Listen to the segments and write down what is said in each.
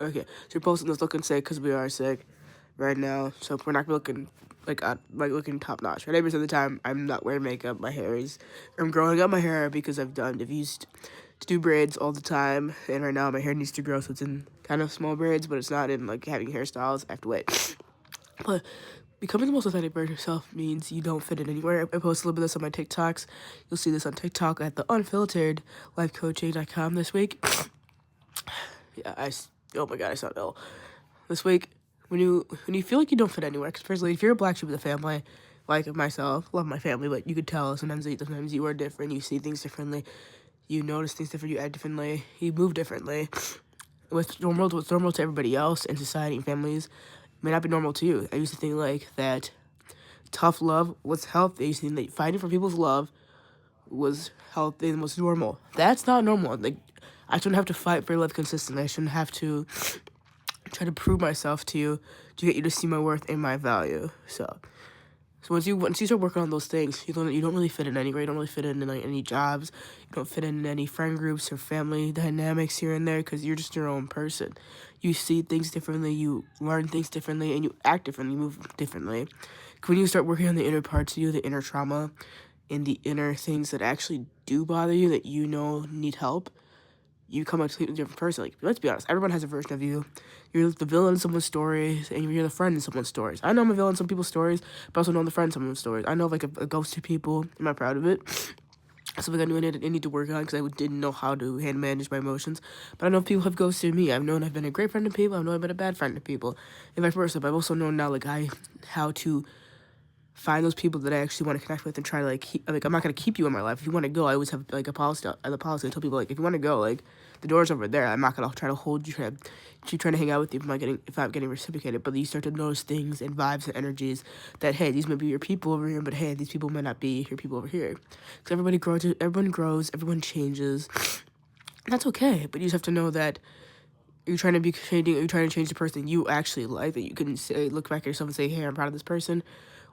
Okay, so we're posting this looking sick because we are sick right now. So we're not looking like looking top notch. Right, 80% of the time I'm not wearing makeup. I'm growing out my hair because I've used to do braids all the time, and right now my hair needs to grow, so it's in kind of small braids, but it's not in like having hairstyles. I have to wait. But becoming the most authentic version of yourself means you don't fit in anywhere. I post a little bit of this on my TikToks. You'll see this on TikTok at the unfilteredlifecoaching.com this week. Yeah, oh my god, I sound ill. This week, when you feel like you don't fit anywhere, because personally, if you're a black sheep of the family, like myself, love my family, but you could tell sometimes you are different, you see things differently, you notice things different, you act differently, you move differently. What's normal to everybody else in society and families may not be normal to you. I used to think like that tough love was healthy. I used to think that fighting for people's love was healthy and was normal. That's not normal. Like, I shouldn't have to fight for love consistently. I shouldn't have to try to prove myself to you to get you to see my worth and my value. So once you start working on those things, you don't really fit in anywhere. You don't really fit in like any jobs. You don't fit in any friend groups or family dynamics here and there because you're just your own person. You see things differently. You learn things differently, and you act differently. You move differently. When you start working on the inner parts of you, the inner trauma, and the inner things that actually do bother you that you know need help, you come out a completely different person. Like, let's be honest, everyone has a version of you. You're the villain in someone's stories, and you're the friend in someone's stories. I know I'm a villain in some people's stories, but I also know I'm the friend in someone's stories. I know like a ghost to people. Am I proud of it? Something I knew I need to work on because I didn't know how to manage my emotions. But I know people have ghosted me. I've been a great friend to people. I've been a bad friend to people, and vice versa. But I've also known now how to find those people that I actually want to connect with and try to I'm not gonna keep you in my life. If you want to go, I always have like a policy. The policy I tell people, like, if you want to go, like, the door's over there. I'm not gonna try to hold you, keep trying to hang out with you if I'm getting reciprocated. But you start to notice things and vibes and energies that, hey, these might be your people over here, but hey, these people might not be your people over here. Because everyone grows, everyone changes. That's okay, but you just have to know that you're trying to change the person you actually like, that you can say, look back at yourself and say, hey, I'm proud of this person,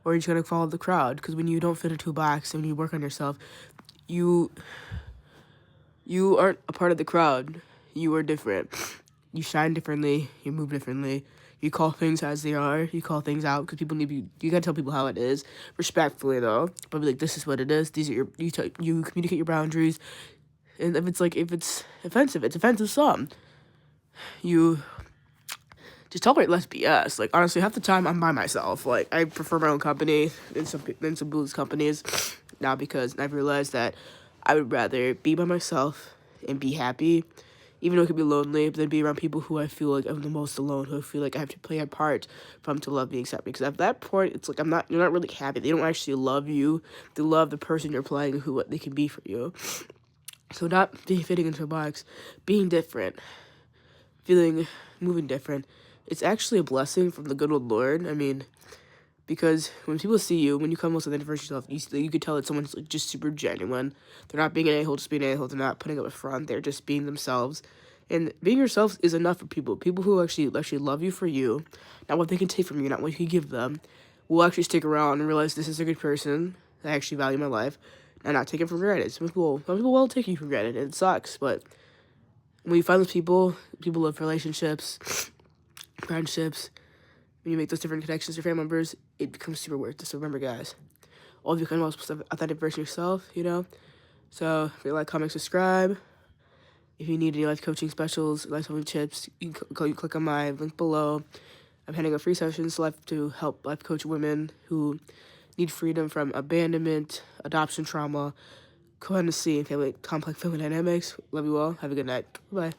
or you're just going to follow the crowd. Because when you don't fit into a box and when you work on yourself, you aren't a part of the crowd. You are different. You shine differently. You move differently. You call things as they are. You call things out because people need you got to tell people how it is, respectfully though. But be like, this is what it is. These are you communicate your boundaries. And if it's offensive, it's offensive some. You just tolerate less BS. Like, honestly, half the time I'm by myself. Like, I prefer my own company than some people's companies now, because I've realized that I would rather be by myself and be happy, even though it could be lonely, but then be around people who I feel like I'm the most alone, who I feel like I have to play a part from to love me, accept me. Because at that point, it's like you're not really happy. They don't actually love you. They love the person you're playing, what they can be for you. So not being fitting into a box, being different, moving different, it's actually a blessing from the good old Lord. I mean, because when people see you, when you come most authentic version of yourself, you could tell that someone's like just super genuine. They're not being an a-hole, just being an a-hole. They're not putting up a front. They're just being themselves. And being yourself is enough for people. People who actually love you for you, not what they can take from you, not what you can give them, will actually stick around and realize this is a good person. I actually value my life, and not take it for granted. Some people will take you for granted, and it sucks. But when you find those people love relationships, friendships, when you make those different connections to family members, it becomes super worth it. So remember, guys, all of you kind of authentic version of yourself, you know? So if you like, comment, subscribe. If you need any life coaching specials, life coaching tips, you click on my link below. I'm handing out free sessions to help life coach women who need freedom from abandonment, adoption trauma, codependency, and complex family dynamics. Love you all. Have a good night. Bye.